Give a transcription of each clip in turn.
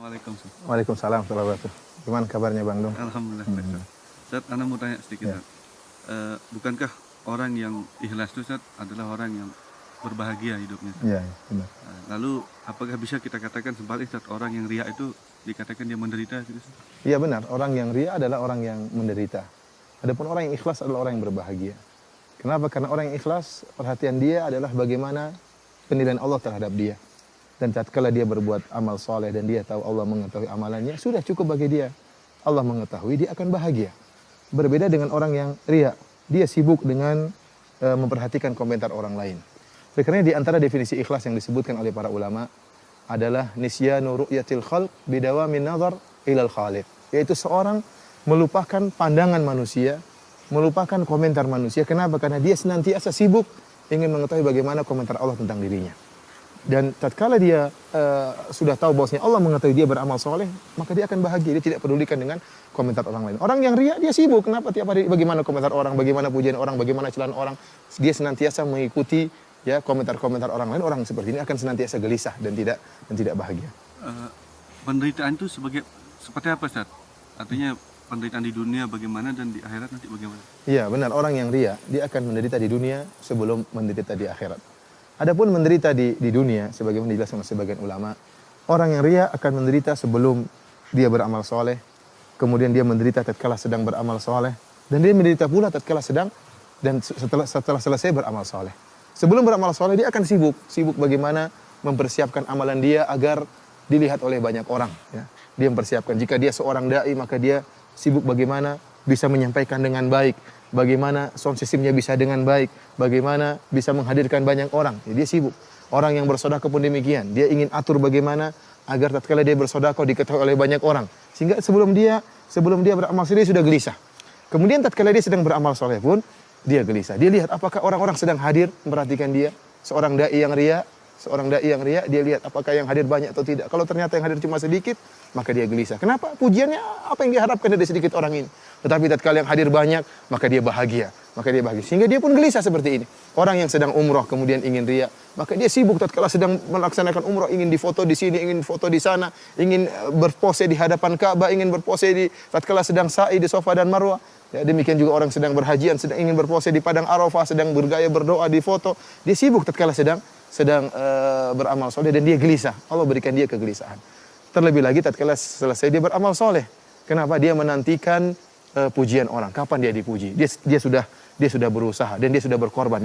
Assalamualaikum, Ustaz. Waalaikumsalam warahmatullahi wabarakatuh. Gimana kabarnya Bang Dong? Alhamdulillah, baik, Ustaz. Ustaz, Ana mau tanya sedikit, Ya. Ustaz. Bukankah orang yang ikhlas itu, Ustaz, adalah orang yang berbahagia hidupnya? Iya, benar. Lalu, apakah bisa kita katakan sebalik, Ustaz, orang yang riya itu dikatakan dia menderita gitu, Ustaz? Iya benar, orang yang ria adalah orang yang menderita. Adapun orang yang ikhlas adalah orang yang berbahagia. Kenapa? Karena orang yang ikhlas, perhatian dia adalah bagaimana penilaian Allah terhadap dia. Dan tatkala dia berbuat amal soleh dan dia tahu Allah mengetahui amalannya, sudah cukup bagi dia. Allah mengetahui, dia akan bahagia. Berbeda dengan orang yang ria, dia sibuk dengan memperhatikan komentar orang lain. Oleh karena di antara definisi ikhlas yang disebutkan oleh para ulama adalah nisyanu ru'yatil khalq bidawamin nazar ilal khaliq. Yaitu seorang melupakan pandangan manusia, melupakan komentar manusia. Kenapa? Karena dia senantiasa sibuk ingin mengetahui bagaimana komentar Allah tentang dirinya. Dan tatkala dia sudah tahu bahwasanya Allah mengetahui dia beramal soleh, maka dia akan bahagia. Dia tidak pedulikan dengan komentar orang lain. Orang yang ria, dia sibuk. Kenapa? Tiap hari bagaimana komentar orang, bagaimana pujian orang, bagaimana celaan orang. Dia senantiasa mengikuti ya komentar-komentar orang lain. Orang seperti ini akan senantiasa gelisah dan tidak bahagia. Penderitaan itu seperti apa, Ustaz? Artinya penderitaan di dunia bagaimana dan di akhirat nanti bagaimana? Iya, benar. Orang yang ria, dia akan menderita di dunia sebelum menderita di akhirat. Adapun menderita di dunia, sebagaimana dijelaskan oleh sebagian ulama, orang yang ria akan menderita sebelum dia beramal soleh, kemudian dia menderita tatkala sedang beramal soleh, dan dia menderita pula tatkala sedang dan setelah selesai beramal soleh. Sebelum beramal soleh dia akan sibuk bagaimana mempersiapkan amalan dia agar dilihat oleh banyak orang. Ya. Dia mempersiapkan. Jika dia seorang dai, maka dia sibuk bagaimana bisa menyampaikan dengan baik, bagaimana sound systemnya bisa dengan baik, bagaimana bisa menghadirkan banyak orang. Ya, dia sibuk. Orang yang bersedekah pun demikian. Dia ingin atur bagaimana agar tatkala dia bersedekah diketahui oleh banyak orang. Sehingga sebelum dia beramal soleh sudah gelisah. Kemudian tatkala dia sedang beramal soleh pun dia gelisah. Dia lihat apakah orang-orang sedang hadir memperhatikan dia. Seorang dai yang ria, dia lihat apakah yang hadir banyak atau tidak. Kalau ternyata yang hadir cuma sedikit, maka dia gelisah. Kenapa? Pujiannya apa yang diharapkan dari sedikit orang ini. Tetapi tatkala yang hadir banyak, maka dia bahagia. Sehingga dia pun gelisah seperti ini. Orang yang sedang umroh kemudian ingin ria, maka dia sibuk tatkala sedang melaksanakan umroh, ingin difoto di sini, ingin foto di sana, ingin berpose di hadapan Ka'bah, ingin berpose tatkala sedang sa'i di Safa dan Marwah. Ya, demikian juga orang sedang berhajian, sedang ingin berpose di padang Arafah, sedang bergaya berdoa di foto. Dia sibuk tatkala sedang beramal soleh dan dia gelisah. Allah berikan dia kegelisahan. Terlebih lagi tatkala selesai dia beramal soleh. Kenapa? Dia menantikan pujian orang. Kapan dia dipuji? Dia sudah berusaha dan dia sudah berkorban.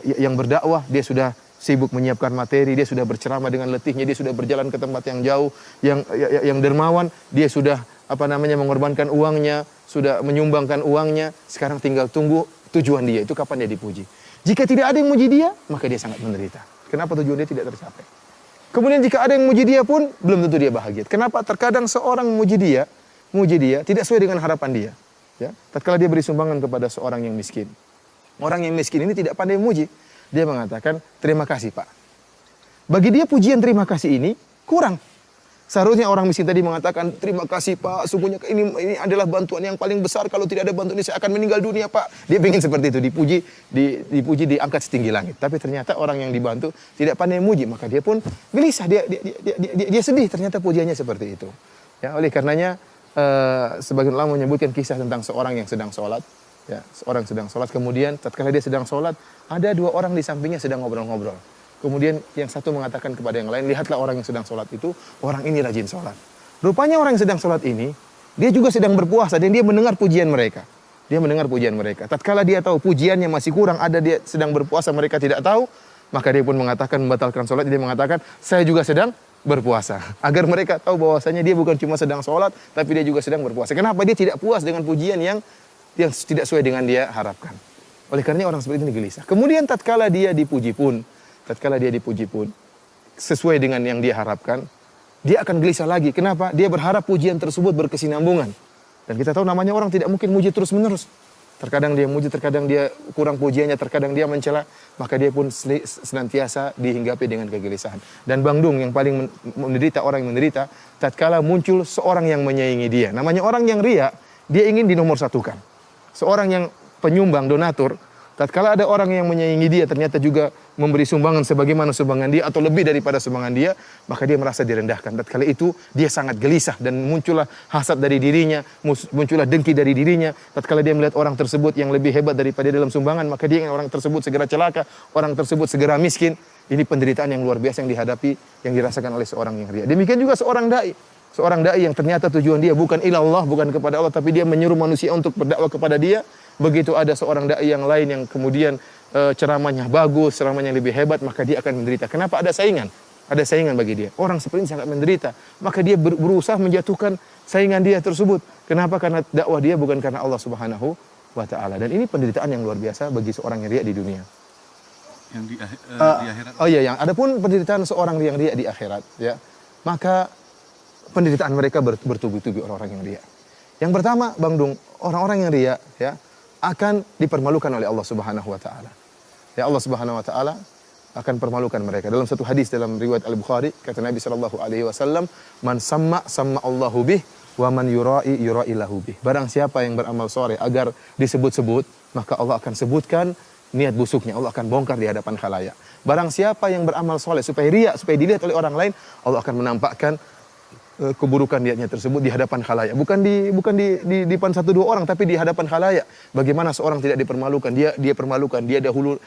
Yang berdakwah dia sudah sibuk menyiapkan materi, dia sudah berceramah dengan letihnya, dia sudah berjalan ke tempat yang jauh, yang dermawan, dia sudah mengorbankan uangnya, sudah menyumbangkan uangnya. Sekarang tinggal tunggu tujuan dia itu kapan dia dipuji. Jika tidak ada yang muji dia, maka dia sangat menderita. Kenapa tujuan dia tidak tercapai? Kemudian jika ada yang muji dia pun belum tentu dia bahagia. Kenapa? Terkadang seorang muji dia tidak sesuai dengan harapan dia. Ya, tatkala dia beri sumbangan kepada seorang yang miskin. Orang yang miskin ini tidak pandai memuji. Dia mengatakan, "Terima kasih, Pak." Bagi dia pujian terima kasih ini kurang. Seharusnya orang miskin tadi mengatakan, "Terima kasih, Pak. Sungguhnya ini adalah bantuan yang paling besar. Kalau tidak ada bantuan ini saya akan meninggal dunia, Pak." Dia ingin seperti itu, dipuji diangkat setinggi langit. Tapi ternyata orang yang dibantu tidak pandai memuji, maka dia pun gelisah. Dia sedih ternyata pujiannya seperti itu. Ya, oleh karenanya sebagian ulama menyebutkan kisah tentang seorang yang sedang sholat. Ya, seorang sedang sholat, kemudian tatkala dia sedang sholat, ada dua orang di sampingnya sedang ngobrol-ngobrol. Kemudian yang satu mengatakan kepada yang lain, "Lihatlah orang yang sedang sholat itu, orang ini rajin sholat." Rupanya orang yang sedang sholat ini, dia juga sedang berpuasa dan dia mendengar pujian mereka. Tatkala dia tahu pujiannya masih kurang, ada dia sedang berpuasa, mereka tidak tahu, maka dia pun mengatakan membatalkan sholat. Dia mengatakan, "Saya juga sedang berpuasa." Agar mereka tahu bahwasanya dia bukan cuma sedang sholat, tapi dia juga sedang berpuasa. Kenapa? Dia tidak puas dengan pujian yang tidak sesuai dengan dia harapkan. Oleh karenanya orang seperti ini gelisah. Kemudian tatkala dia dipuji pun sesuai dengan yang dia harapkan, dia akan gelisah lagi. Kenapa? Dia berharap pujian tersebut berkesinambungan. Dan kita tahu namanya orang tidak mungkin muji terus-menerus. Terkadang dia muji, terkadang dia kurang pujiannya, terkadang dia mencela, maka dia pun senantiasa dihinggapi dengan kegelisahan. Dan Bang Dung yang paling menderita, orang yang menderita, tatkala muncul seorang yang menyaingi dia. Namanya orang yang ria, dia ingin dinomorsatukan. Seorang yang penyumbang, donatur, Tatkala ada orang yang menyaingi dia ternyata juga memberi sumbangan sebagaimana sumbangan dia atau lebih daripada sumbangan dia, maka dia merasa direndahkan. Tatkala itu dia sangat gelisah dan muncullah hasad dari dirinya, muncullah dengki dari dirinya. Tatkala dia melihat orang tersebut yang lebih hebat daripada dia dalam sumbangan, maka dia ingin orang tersebut segera celaka, orang tersebut segera miskin. Ini penderitaan yang luar biasa yang dihadapi, yang dirasakan oleh seorang yang riya. Demikian juga seorang dai. Seorang dai yang ternyata tujuan dia bukan ilallah, bukan kepada Allah, tapi dia menyuruh manusia untuk berdakwah kepada dia. Begitu ada seorang dai yang lain yang kemudian ceramahnya bagus, ceramahnya lebih hebat, maka dia akan menderita. Kenapa? Ada saingan. Ada saingan bagi dia. Orang seperti ini sangat menderita. Maka dia berusaha menjatuhkan saingan dia tersebut. Kenapa? Karena dakwah dia bukan karena Allah Subhanahu wa taala. Dan ini penderitaan yang luar biasa bagi seorang yang riya di dunia. Yang di akhirat. Oh iya, yang adapun penderitaan seorang yang riya di akhirat, ya. Maka penderitaan mereka bertubi-tubi orang-orang yang riya. Yang pertama, Bang Dung, orang-orang yang riya, ya, akan dipermalukan oleh Allah Subhanahu wa taala. Ya, Allah Subhanahu wa taala akan permalukan mereka. Dalam satu hadis dalam riwayat Al-Bukhari, kata Nabi sallallahu alaihi wasallam, "Man samma Allahu bih wa man yura'i lahu bih." Barang siapa yang beramal soleh agar disebut-sebut, maka Allah akan sebutkan niat busuknya, Allah akan bongkar di hadapan khalayak. Barang siapa yang beramal soleh supaya riya, supaya dilihat oleh orang lain, Allah akan menampakkan keburukan niatnya tersebut di hadapan khalayak. Bukan di depan satu dua orang, tapi di hadapan khalayak. Bagaimana seorang tidak dipermalukan? Dia permalukan. Dia dahulu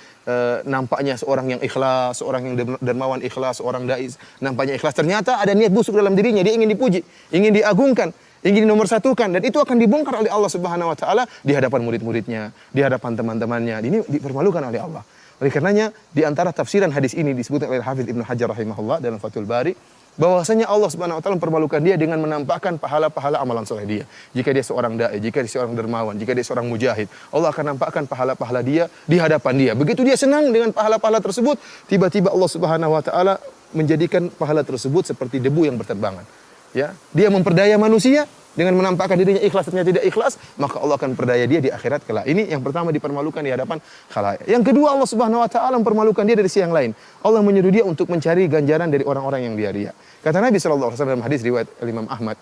nampaknya seorang yang ikhlas, seorang yang dermawan ikhlas, seorang dai nampaknya ikhlas. Ternyata ada niat busuk dalam dirinya. Dia ingin dipuji, ingin diagungkan, ingin dinomorsatukan, dan itu akan dibongkar oleh Allah Subhanahu wa taala di hadapan murid-muridnya, di hadapan teman-temannya. Ini dipermalukan oleh Allah. Oleh karenanya di antara tafsiran hadis ini disebutkan oleh Hafidz Ibnu Hajar rahimahullah dalam Fathul Bari, bahwasanya Allah Subhanahu wa taala mempermalukan dia dengan menampakkan pahala-pahala amalan soleh dia. Jika dia seorang dai, jika dia seorang dermawan, jika dia seorang mujahid, Allah akan nampakkan pahala-pahala dia di hadapan dia. Begitu dia senang dengan pahala-pahala tersebut, tiba-tiba Allah Subhanahu wa taala menjadikan pahala tersebut seperti debu yang berterbangan. Ya, dia memperdaya manusia dengan menampakkan dirinya ikhlas ternyata tidak ikhlas, maka Allah akan perdaya dia di akhirat kelak. Ini yang pertama, dipermalukan di hadapan khalayak. Yang kedua, Allah Subhanahu wa taala mempermalukan dia dari sisi yang lain. Allah menyuruh dia untuk mencari ganjaran dari orang-orang yang dia riya. Kata Nabi sallallahu alaihi wasallam dalam hadis riwayat Imam Ahmad,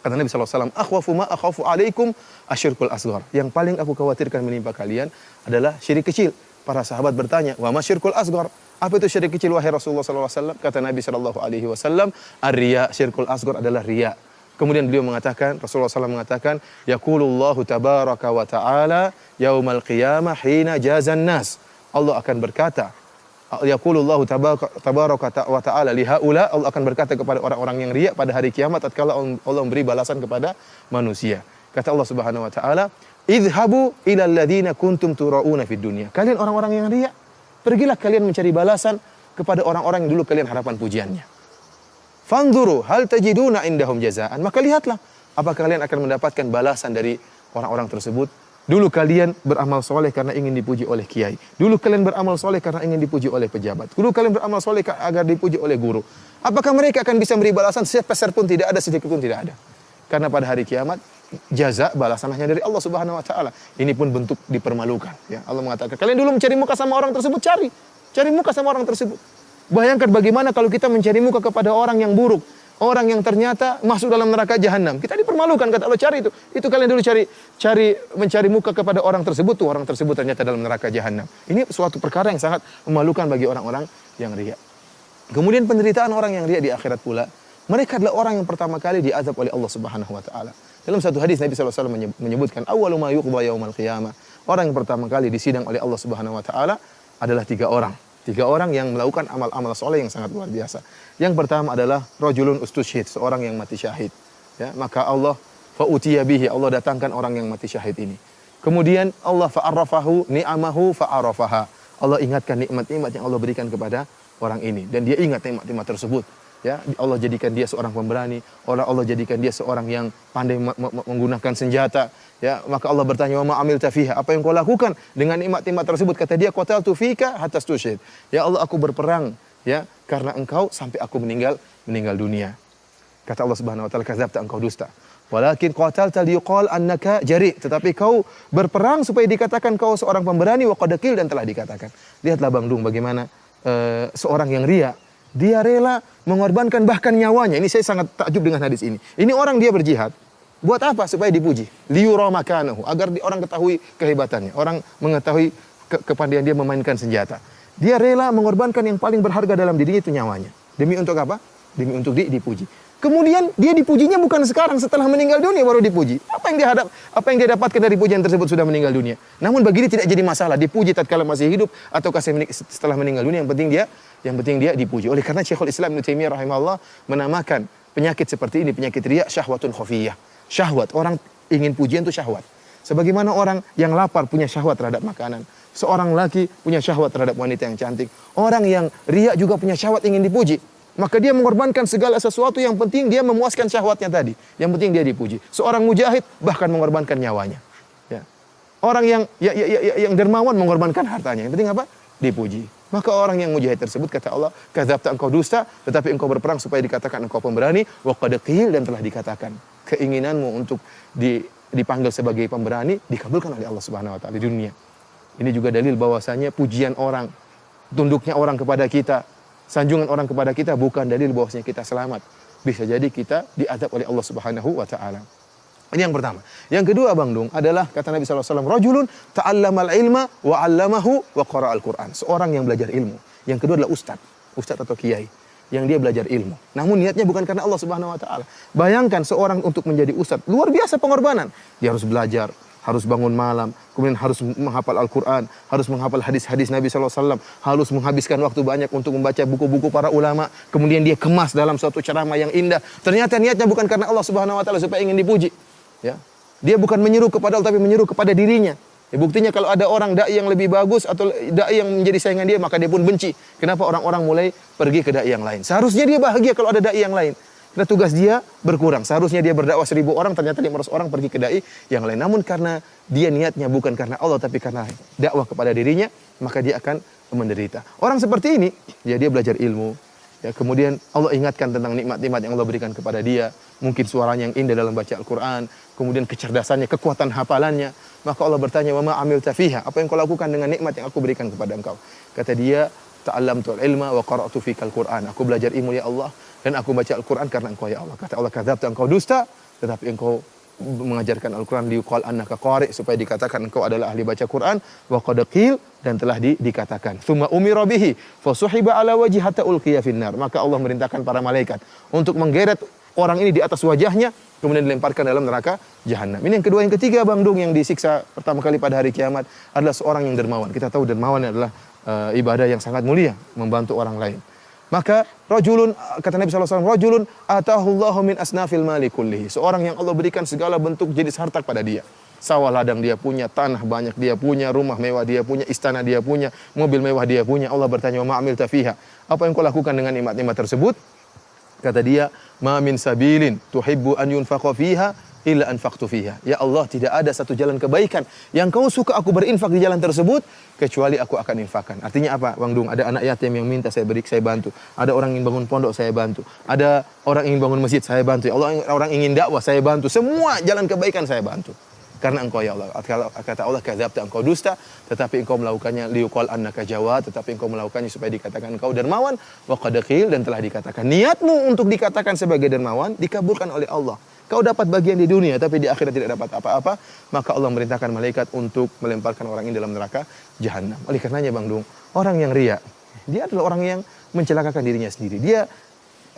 kata Nabi sallallahu alaihi wasallam, "Akhwafu ma akhafu alaikum asyirkul asghar." Yang paling aku khawatirkan menimpa kalian adalah syirik kecil. Para sahabat bertanya, "Wa ma syirkul asghar?" Apa itu syirik kecil wahai Rasulullah sallallahu alaihi wasallam? Kata Nabi sallallahu alaihi wasallam, "Ar-riya, syirkul asghar adalah riya." Kemudian beliau mengatakan, Rasulullah SAW mengatakan, "Yaqulullahu tabaraka wa ta'ala yaumal qiyamah hina jazan nas." Allah akan berkata, Yaqulullahu tabaraka wa ta'ala lihaula, Allah akan berkata kepada orang-orang yang riya pada hari kiamat tatkala Allah memberi balasan kepada manusia. Kata Allah Subhanahu wa taala, "Idhabu ilal ladzina kuntum turauna fid dunya." Kalian orang-orang yang riya, pergilah kalian mencari balasan kepada orang-orang yang dulu kalian harapan pujiannya. Fanzuru hal tajiduna indahum jazaan. Maka lihatlah apakah kalian akan mendapatkan balasan dari orang-orang tersebut. Dulu kalian beramal soleh karena ingin dipuji oleh kiai. Dulu kalian beramal soleh karena ingin dipuji oleh pejabat. Dulu kalian beramal soleh agar dipuji oleh guru. Apakah mereka akan bisa beri balasan? Sepeser pun tidak ada, sedikit pun tidak ada. Karena pada hari kiamat jaza balasan hanya dari Allah Subhanahu wa taala. Ini pun bentuk dipermalukan, ya. Allah mengatakan, kalian dulu mencari muka sama orang tersebut, cari muka sama orang tersebut. Bayangkan bagaimana kalau kita mencari muka kepada orang yang buruk, orang yang ternyata masuk dalam neraka jahanam. Kita dipermalukan, kata Allah, cari itu. Itu kalian dulu mencari muka kepada orang tersebut, tuh orang tersebut ternyata dalam neraka jahanam. Ini suatu perkara yang sangat memalukan bagi orang-orang yang riya. Kemudian penderitaan orang yang riya di akhirat pula, mereka adalah orang yang pertama kali diazab oleh Allah Subhanahu wa taala. Dalam satu hadis Nabi sallallahu alaihi wasallam menyebutkan, awwalu ma yuqda yaumal qiyamah. Orang yang pertama kali disidang oleh Allah Subhanahu wa taala adalah 3 orang. 3 orang yang melakukan amal-amal soleh yang sangat luar biasa. Yang pertama adalah rajulun ustusyhid, seorang yang mati syahid. Ya, maka Allah fa'utiya bihi, Allah datangkan orang yang mati syahid ini. Kemudian Allah fa'arrafahu ni'amahu fa'arafaha. Allah ingatkan nikmat-nikmat yang Allah berikan kepada orang ini dan dia ingat nikmat-nikmat tersebut. Ya, Allah jadikan dia seorang pemberani, Allah jadikan dia seorang yang pandai menggunakan senjata. Ya, maka Allah bertanya, "Wa ma amilta fiha?" Apa yang kau lakukan dengan nikmat-nikmat tersebut? Kata dia, "Qataltu fika hatta stusyhid." Ya Allah, aku berperang ya karena engkau sampai aku meninggal dunia. Kata Allah Subhanahu wa taala, "Kadzabta, engkau dusta. Walakin qatalta liyuqal annaka jari." Tetapi kau berperang supaya dikatakan kau seorang pemberani, wa qad qil, dan telah dikatakan. Lihatlah Bang Dung bagaimana seorang yang riya, dia rela mengorbankan bahkan nyawanya. Ini saya sangat takjub dengan hadis ini. Ini orang dia berjihad. Buat apa? Supaya dipuji. Liyura makanahu, agar orang ketahui kehebatannya, orang mengetahui kepandaian dia memainkan senjata. Dia rela mengorbankan yang paling berharga dalam dirinya itu nyawanya. Demi untuk apa? Demi untuk dipuji. Kemudian dia dipujinya bukan sekarang setelah meninggal dunia baru dipuji. Apa yang dia dapatkan dari pujian tersebut sudah meninggal dunia. Namun bagi dia tidak jadi masalah dipuji tatkala masih hidup atau setelah meninggal dunia, yang penting dia dipuji. Oleh karena Syekhul Islam Ibnu Taimiyah rahimahullah menamakan penyakit seperti ini penyakit riya syahwatun khafiyah. Syahwat, orang ingin pujian itu syahwat. Sebagaimana orang yang lapar punya syahwat terhadap makanan. Seorang laki punya syahwat terhadap wanita yang cantik. Orang yang riya juga punya syahwat ingin dipuji. Maka dia mengorbankan segala sesuatu, yang penting dia memuaskan syahwatnya tadi. Yang penting dia dipuji. Seorang mujahid bahkan mengorbankan nyawanya. Ya. Orang yang dermawan mengorbankan hartanya. Yang penting apa? Dipuji. Maka orang yang mujahid tersebut kata Allah, kadzabta, engkau dusta, tetapi engkau berperang supaya dikatakan engkau pemberani, wa qad qil, dan telah dikatakan. Keinginanmu untuk dipanggil sebagai pemberani dikabulkan oleh Allah Subhanahu wa taala di dunia. Ini juga dalil bahwasanya pujian orang, tunduknya orang kepada kita, sanjungan orang kepada kita bukan dalil bahwasanya kita selamat. Bisa jadi kita diazab oleh Allah Subhanahu wa taala. Ini yang pertama. Yang kedua, Bang Dung, adalah kata Nabi sallallahu alaihi wasallam, rajulun ta'allamal ilma wa 'allamahu wa qara'al Qur'an. Seorang yang belajar ilmu. Yang kedua adalah ustaz atau kiai yang dia belajar ilmu. Namun niatnya bukan karena Allah Subhanahu wa taala. Bayangkan seorang untuk menjadi ustaz, luar biasa pengorbanan. Dia harus belajar, harus bangun malam, kemudian harus menghafal Al-Quran, harus menghafal hadis-hadis Nabi SAW, harus menghabiskan waktu banyak untuk membaca buku-buku para ulama, kemudian dia kemas dalam suatu ceramah yang indah. Ternyata niatnya bukan karena Allah Subhanahu Wa Taala supaya ingin dipuji. Ya, dia bukan menyeru kepada Allah, tapi menyeru kepada dirinya. Ya, buktinya kalau ada orang dai yang lebih bagus atau dai yang menjadi saingan dia, maka dia pun benci. Kenapa orang-orang mulai pergi ke dai yang lain? Seharusnya dia bahagia kalau ada dai yang lain. Karena tugas dia berkurang. Seharusnya dia berdakwah 1000 orang, ternyata 500 orang pergi ke dai yang lain. Namun karena dia niatnya bukan karena Allah, tapi karena dakwah kepada dirinya, maka dia akan menderita. Orang seperti ini, ya dia belajar ilmu. Ya, kemudian Allah ingatkan tentang nikmat-nikmat yang Allah berikan kepada dia. Mungkin suaranya yang indah dalam baca Al-Quran. Kemudian kecerdasannya, kekuatan hafalannya. Maka Allah bertanya, wa ma amilta fiha? Apa yang kau lakukan dengan nikmat yang aku berikan kepada engkau? Kata dia, ta'allamtul ilma wa qara'tu fikal Qur'an. Aku belajar ilmu ya Allah, dan aku baca Al-Quran karena engkau ya Allah. Kata Allah, kadzabta, engkau dusta, tetapi engkau mengajarkan Al-Quran liqal annaka qari, supaya dikatakan engkau adalah ahli baca Quran, wa qad qil, dan telah dikatakan. Tsumma umira bihi fasuhiba ala wajhi hatta ulqiya finnar. Maka Allah merintahkan para malaikat untuk menggeret orang ini di atas wajahnya, kemudian dilemparkan dalam neraka jahanam. Ini yang kedua. Yang ketiga, Bang Dung, yang disiksa pertama kali pada hari kiamat adalah seorang yang dermawan. Kita tahu dermawan adalah ibadah yang sangat mulia, membantu orang lain. Maka rajulun, kata Nabi SAW, rajulun atahullahu min asnafil mali kullihi. Seorang yang Allah berikan segala bentuk jenis harta pada dia. Sawah ladang dia punya, tanah banyak dia punya, rumah mewah dia punya, istana dia punya, mobil mewah dia punya. Allah bertanya, wa ma'amilta fiha? Apa yang kau lakukan dengan nikmat-nikmat tersebut? Kata dia, ma min sabilin tuhibbu an yunfaqa fiha illa anfaqtu fiha. Ya Allah, tidak ada satu jalan kebaikan yang kau suka aku berinfak di jalan tersebut, kecuali aku akan infakkan. Artinya apa, Bang Dung? Ada anak yatim yang minta, saya bantu. Ada orang ingin bangun pondok, saya bantu. Ada orang ingin bangun masjid, saya bantu. Ya Allah, orang ingin dakwah, saya bantu. Semua jalan kebaikan saya bantu. Karena engkau ya Allah. Kata Allah, kadzabta, engkau dusta, tetapi engkau melakukannya liuqal annaka jawad, tetapi engkau melakukannya supaya dikatakan engkau dermawan, wa qad qil, dan telah dikatakan. Niatmu untuk dikatakan sebagai dermawan dikabulkan oleh Allah. Kau dapat bagian di dunia, tapi di akhirat tidak dapat apa-apa. Maka Allah merintahkan malaikat untuk melemparkan orang ini dalam neraka jahanam. Oleh karenanya, Bang Dung, orang yang riya, dia adalah orang yang mencelakakan dirinya sendiri. Dia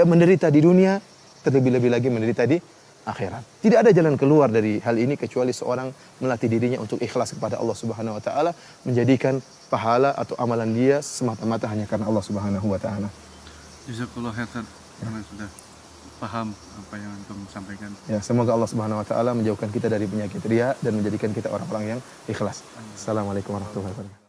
menderita di dunia, terlebih-lebih lagi menderita di akhirat. Tidak ada jalan keluar dari hal ini kecuali seorang melatih dirinya untuk ikhlas kepada Allah Subhanahu wa taala, menjadikan pahala atau amalan dia semata-mata hanya karena Allah Subhanahu wa taala. Jazakallahu khairan, karena sudah paham apa yang antum sampaikan. Ya, semoga Allah Subhanahu wa taala menjauhkan kita dari penyakit riya dan menjadikan kita orang-orang yang ikhlas. Assalamualaikum warahmatullahi wabarakatuh.